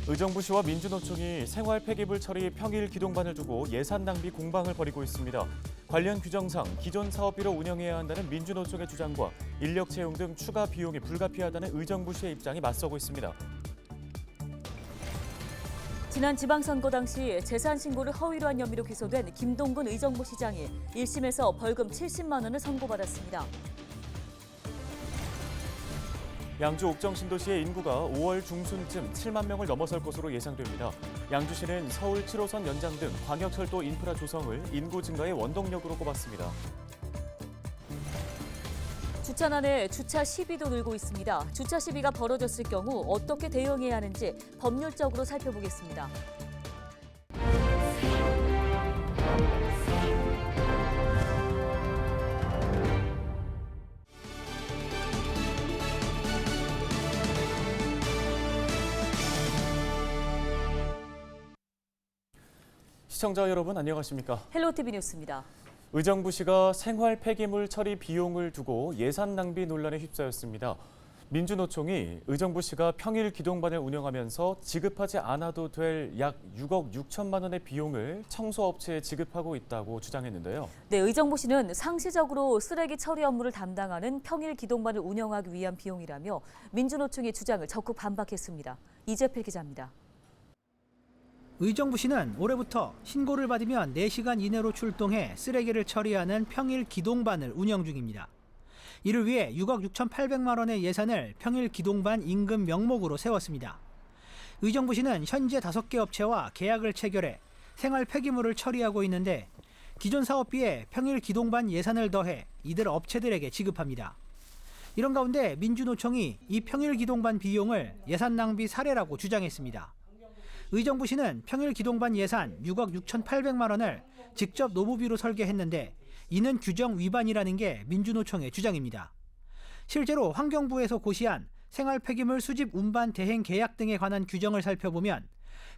의정부시와 민주노총이 생활 폐기물 처리 평일 기동반을 두고 예산 낭비 공방을 벌이고 있습니다. 관련 규정상 기존 사업비로 운영해야 한다는 민주노총의 주장과 인력 채용 등 추가 비용이 불가피하다는 의정부시의 입장이 맞서고 있습니다. 지난 지방선거 당시 재산 신고를 허위로 한 혐의로 기소된 김동근 의정부시장이 1심에서 벌금 70만 원을 선고받았습니다. 양주 옥정신도시의 인구가 5월 중순쯤 7만 명을 넘어설 것으로 예상됩니다. 양주시는 서울 7호선 연장 등 광역철도 인프라 조성을 인구 증가의 원동력으로 꼽았습니다. 주차난에 주차 시비도 늘고 있습니다. 주차 시비가 벌어졌을 경우 어떻게 대응해야 하는지 법률적으로 살펴보겠습니다. 시청자 여러분 안녕하십니까? 헬로티비 뉴스입니다. 의정부시가 생활 폐기물 처리 비용을 두고 예산 낭비 논란에 휩싸였습니다. 민주노총이 의정부시가 평일 기동반을 운영하면서 지급하지 않아도 될 약 6억 6천만 원의 비용을 청소업체에 지급하고 있다고 주장했는데요. 네, 의정부시는 상시적으로 쓰레기 처리 업무를 담당하는 평일 기동반을 운영하기 위한 비용이라며 민주노총의 주장을 적극 반박했습니다. 이재필 기자입니다. 의정부시는 올해부터 신고를 받으면 4시간 이내로 출동해 쓰레기를 처리하는 평일 기동반을 운영 중입니다. 이를 위해 6억 6,800만 원의 예산을 평일 기동반 임금 명목으로 세웠습니다. 의정부시는 현재 5개 업체와 계약을 체결해 생활 폐기물을 처리하고 있는데 기존 사업비에 평일 기동반 예산을 더해 이들 업체들에게 지급합니다. 이런 가운데 민주노총이 이 평일 기동반 비용을 예산 낭비 사례라고 주장했습니다. 의정부시는 평일 기동반 예산 6억 6,800만 원을 직접 노무비로 설계했는데 이는 규정 위반이라는 게 민주노총의 주장입니다. 실제로 환경부에서 고시한 생활 폐기물 수집 운반 대행 계약 등에 관한 규정을 살펴보면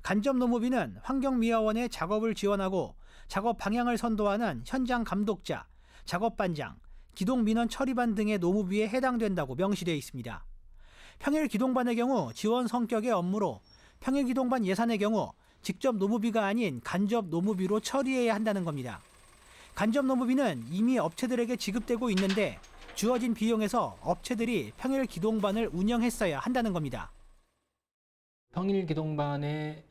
간접 노무비는 환경미화원의 작업을 지원하고 작업 방향을 선도하는 현장 감독자, 작업반장, 기동민원 처리반 등의 노무비에 해당된다고 명시되어 있습니다. 평일 기동반의 경우 지원 성격의 업무로 평일 기동반 예산의 경우 직접 노무비가 아닌 간접 노무비로 처리해야 한다는 겁니다. 간접 노무비는 이미 업체들에게 지급되고 있는데 주어진 비용에서 업체들이 평일 기동반을 운영했어야 한다는 겁니다. 평일 기동반에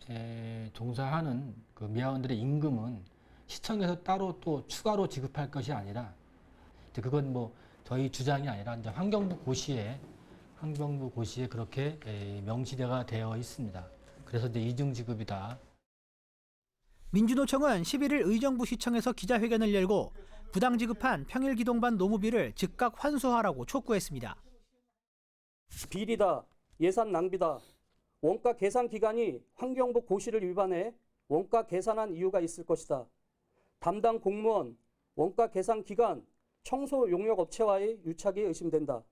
종사하는 그 미화원들의 임금은 시청에서 따로 또 추가로 지급할 것이 아니라 그건 뭐 저희 주장이 아니라 이제 환경부 고시에 그렇게 명시가 되어 있습니다. 그래서 이제 이중 지급이다. 민주노총은 11일 의정부시청에서 기자회견을 열고 부당 지급한 평일 기동반 노무비를 즉각 환수하라고 촉구했습니다. 비리다, 예산 낭비다. 원가 계산 기간이 환경부 고시를 위반해 원가 계산한 이유가 있을 것이다. 담당 공무원, 원가 계산 기간, 청소 용역 업체와의 유착이 의심된다.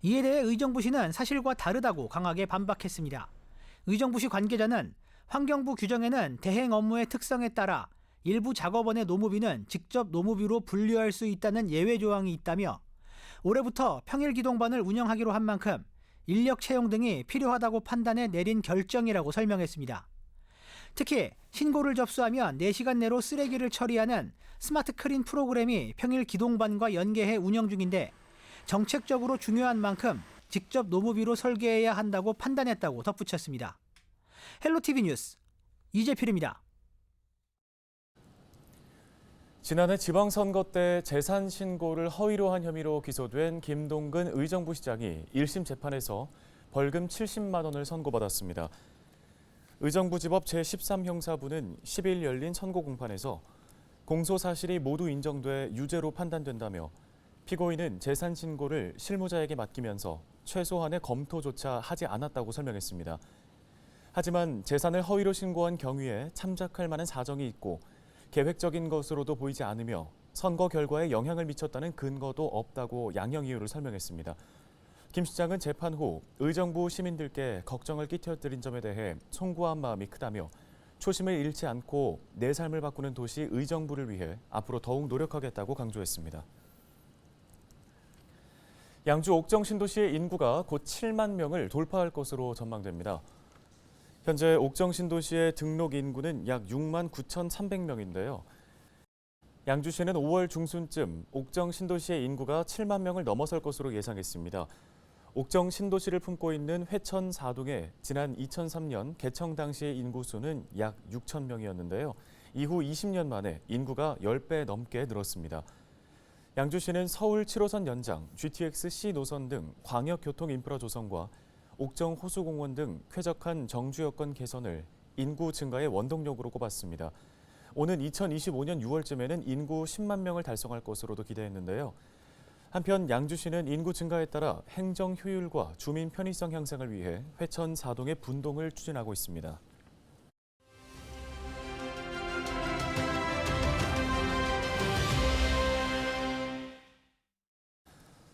이에 대해 의정부시는 사실과 다르다고 강하게 반박했습니다. 의정부시 관계자는 환경부 규정에는 대행 업무의 특성에 따라 일부 작업원의 노무비는 직접 노무비로 분류할 수 있다는 예외 조항이 있다며 올해부터 평일 기동반을 운영하기로 한 만큼 인력 채용 등이 필요하다고 판단해 내린 결정이라고 설명했습니다. 특히 신고를 접수하면 4시간 내로 쓰레기를 처리하는 스마트 크린 프로그램이 평일 기동반과 연계해 운영 중인데 정책적으로 중요한 만큼 직접 노무비로 설계해야 한다고 판단했다고 덧붙였습니다. 헬로티비 뉴스 이재필입니다. 지난해 지방선거 때 재산 신고를 허위로 한 혐의로 기소된 김동근 의정부시장이 1심 재판에서 벌금 70만 원을 선고받았습니다. 의정부지법 제13형사부는 10일 열린 선고 공판에서 공소 사실이 모두 인정돼 유죄로 판단된다며 피고인은 재산 신고를 실무자에게 맡기면서 최소한의 검토조차 하지 않았다고 설명했습니다. 하지만 재산을 허위로 신고한 경위에 참작할 만한 사정이 있고 계획적인 것으로도 보이지 않으며 선거 결과에 영향을 미쳤다는 근거도 없다고 양형 이유를 설명했습니다. 김 시장은 재판 후 의정부 시민들께 걱정을 끼쳐드린 점에 대해 송구한 마음이 크다며 초심을 잃지 않고 내 삶을 바꾸는 도시 의정부를 위해 앞으로 더욱 노력하겠다고 강조했습니다. 양주 옥정신도시의 인구가 곧 7만 명을 돌파할 것으로 전망됩니다. 현재 옥정 신도시의 등록 인구는 약 6만 9,300명인데요. 양주시는 5월 중순쯤 옥정 신도시의 인구가 7만 명을 넘어설 것으로 예상했습니다. 옥정 신도시를 품고 있는 회천 4동의 지난 2003년 개청 당시의 인구수는 약 6천 명이었는데요. 이후 20년 만에 인구가 10배 넘게 늘었습니다. 양주시는 서울 7호선 연장, GTX-C 노선 등 광역교통 인프라 조성과 옥정 호수공원 등 쾌적한 정주 여건 개선을 인구 증가의 원동력으로 꼽았습니다. 오는 2025년 6월쯤에는 인구 10만 명을 달성할 것으로도 기대했는데요. 한편 양주시는 인구 증가에 따라 행정 효율과 주민 편의성 향상을 위해 회천 4동의 분동을 추진하고 있습니다.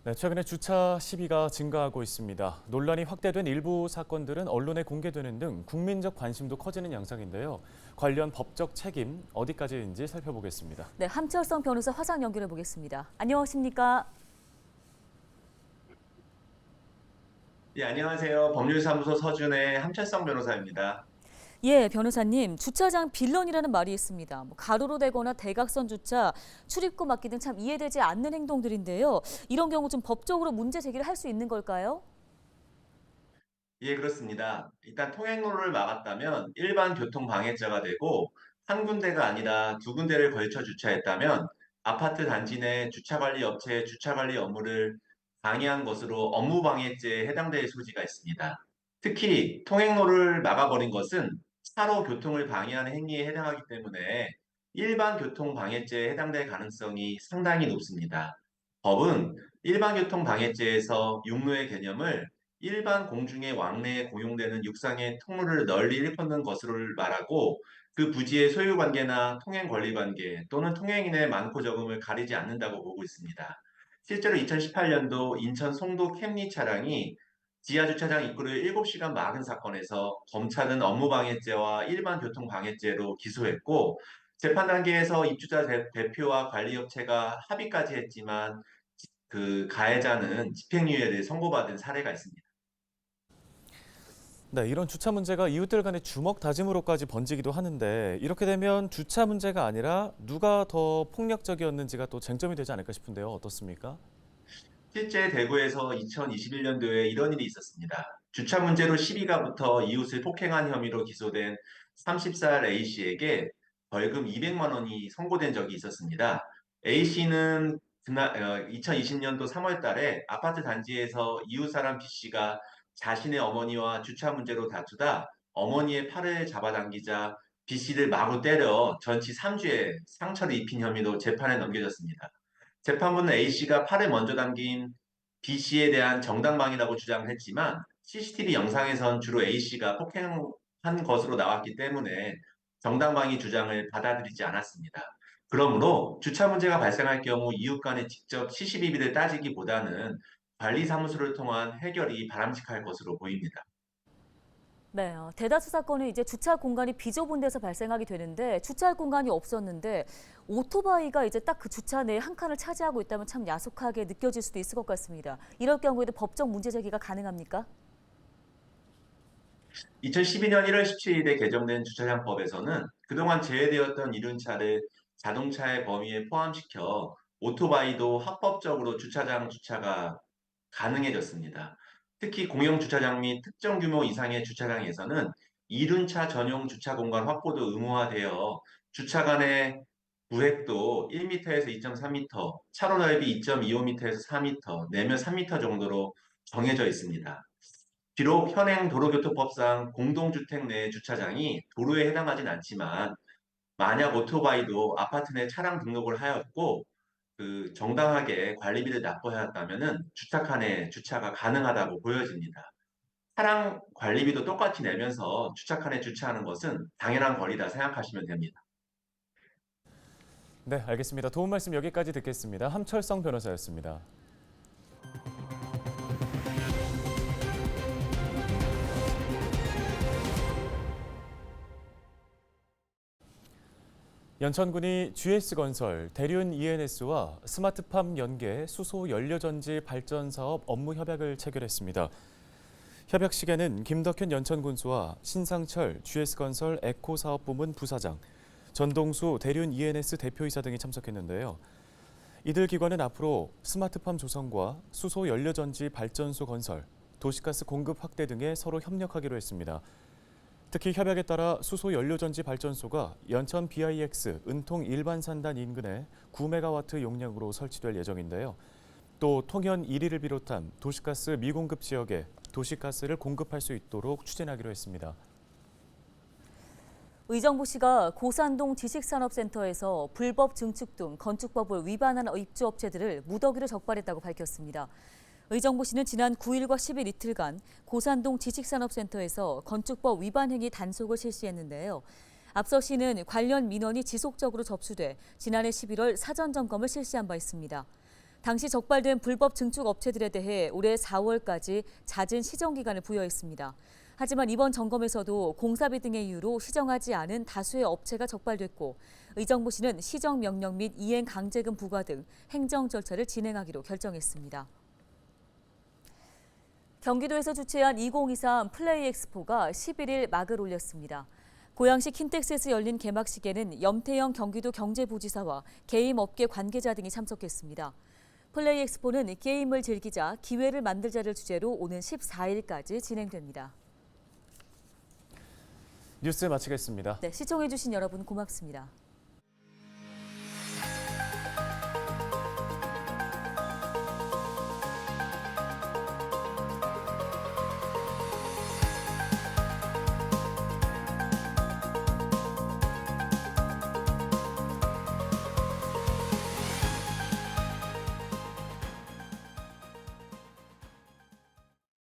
네, 최근에 주차 시비가 증가하고 있습니다. 논란이 확대된 일부 사건들은 언론에 공개되는 등 국민적 관심도 커지는 양상인데요. 관련 법적 책임 어디까지인지 살펴보겠습니다. 네, 함철성 변호사 화상 연결해 보겠습니다. 안녕하십니까? 예, 안녕하세요. 법률사무소 서준의 함철성 변호사입니다. 예, 변호사님, 주차장 빌런이라는 말이 있습니다. 가로로 되거나 대각선 주차, 출입구 막기 등 참 이해되지 않는 행동들인데요. 이런 경우 좀 법적으로 문제 제기를 할 수 있는 걸까요? 예, 그렇습니다. 일단 통행로를 막았다면 일반 교통 방해죄가 되고 한 군데가 아니라 두 군데를 걸쳐 주차했다면 아파트 단지 내 주차관리 업체의 주차관리 업무를 방해한 것으로 업무방해죄에 해당될 소지가 있습니다. 특히 통행로를 막아버린 것은 차로 교통을 방해하는 행위에 해당하기 때문에 일반 교통 방해죄에 해당될 가능성이 상당히 높습니다. 법은 일반 교통 방해죄에서 육로의 개념을 일반 공중의 왕래에 공용되는 육상의 통로를 널리 일컫는 것으로 말하고 그 부지의 소유관계나 통행권리관계 또는 통행인의 많고 적음을 가리지 않는다고 보고 있습니다. 실제로 2018년도 인천 송도 캠리 차량이 지하주차장 입구를 7시간 막은 사건에서 검찰은 업무방해죄와 일반 교통방해죄로 기소했고 재판 단계에서 입주자 대표와 관리업체가 합의까지 했지만 그 가해자는 집행유예를 선고받은 사례가 있습니다. 네, 이런 주차 문제가 이웃들 간의 주먹 다짐으로까지 번지기도 하는데 이렇게 되면 주차 문제가 아니라 누가 더 폭력적이었는지가 또 쟁점이 되지 않을까 싶은데요. 어떻습니까? 실제 대구에서 2021년도에 이런 일이 있었습니다. 주차 문제로 시비가 붙어 이웃을 폭행한 혐의로 기소된 30살 A씨에게 벌금 200만 원이 선고된 적이 있었습니다. A씨는 2020년도 3월 달에 아파트 단지에서 이웃 사람 B씨가 자신의 어머니와 주차 문제로 다투다 어머니의 팔을 잡아당기자 B씨를 마구 때려 전치 3주의 상처를 입힌 혐의로 재판에 넘겨졌습니다. 재판부는 A씨가 팔을 먼저 당긴 B씨에 대한 정당방위라고 주장을 했지만 CCTV 영상에선 주로 A씨가 폭행한 것으로 나왔기 때문에 정당방위 주장을 받아들이지 않았습니다. 그러므로 주차 문제가 발생할 경우 이웃 간에 직접 시시비비를 따지기보다는 관리사무소를 통한 해결이 바람직할 것으로 보입니다. 네, 대다수 사건은 이제 주차 공간이 비좁은 데서 발생하게 되는데 주차할 공간이 없었는데 오토바이가 이제 딱 그 주차 내 한 칸을 차지하고 있다면 참 야속하게 느껴질 수도 있을 것 같습니다. 이럴 경우에도 법적 문제 제기가 가능합니까? 2012년 1월 17일에 개정된 주차장법에서는 그동안 제외되었던 이륜차를 자동차의 범위에 포함시켜 오토바이도 합법적으로 주차장 주차가 가능해졌습니다. 특히 공영주차장 및 특정 규모 이상의 주차장에서는 이륜차 전용 주차 공간 확보도 의무화되어 주차 간의 구획도 1m에서 2.3m, 차로 넓이 2.25m에서 4m, 내면 3m 정도로 정해져 있습니다. 비록 현행 도로교통법상 공동주택 내 주차장이 도로에 해당하진 않지만 만약 오토바이도 아파트 내 차량 등록을 하였고 그 정당하게 관리비를 납부하였다면은 주차칸에 주차가 가능하다고 보여집니다. 차량 관리비도 똑같이 내면서 주차칸에 주차하는 것은 당연한 권리다 생각하시면 됩니다. 네, 알겠습니다. 도움 말씀 여기까지 듣겠습니다. 함철성 변호사였습니다. 연천군이 GS건설, 대륜 ENS와 스마트팜 연계 수소 연료전지 발전 사업 업무 협약을 체결했습니다. 협약식에는 김덕현 연천군수와 신상철 GS건설 에코사업부문 부사장, 전동수 대륜 ENS 대표이사 등이 참석했는데요. 이들 기관은 앞으로 스마트팜 조성과 수소 연료전지 발전소 건설, 도시가스 공급 확대 등에 서로 협력하기로 했습니다. 특히 협약에 따라 수소 연료전지 발전소가 연천 BIX 은통 일반산단 인근에 9메가와트 용량으로 설치될 예정인데요. 또 통연 1위를 비롯한 도시가스 미공급 지역에 도시가스를 공급할 수 있도록 추진하기로 했습니다. 의정부시가 고산동 지식산업센터에서 불법 증축 등 건축법을 위반한 입주업체들을 무더기로 적발했다고 밝혔습니다. 의정부시는 지난 9일과 10일 이틀간 고산동 지식산업센터에서 건축법 위반 행위 단속을 실시했는데요. 앞서 시는 관련 민원이 지속적으로 접수돼 지난해 11월 사전 점검을 실시한 바 있습니다. 당시 적발된 불법 증축 업체들에 대해 올해 4월까지 잦은 시정 기간을 부여했습니다. 하지만 이번 점검에서도 공사비 등의 이유로 시정하지 않은 다수의 업체가 적발됐고 의정부시는 시정 명령 및 이행 강제금 부과 등 행정 절차를 진행하기로 결정했습니다. 경기도에서 주최한 2023 플레이 엑스포가 11일 막을 올렸습니다. 고양시 킨텍스에서 열린 개막식에는 염태영 경기도 경제부지사와 게임 업계 관계자 등이 참석했습니다. 플레이 엑스포는 게임을 즐기자 기회를 만들자를 주제로 오는 14일까지 진행됩니다. 뉴스 마치겠습니다. 네, 시청해주신 여러분 고맙습니다.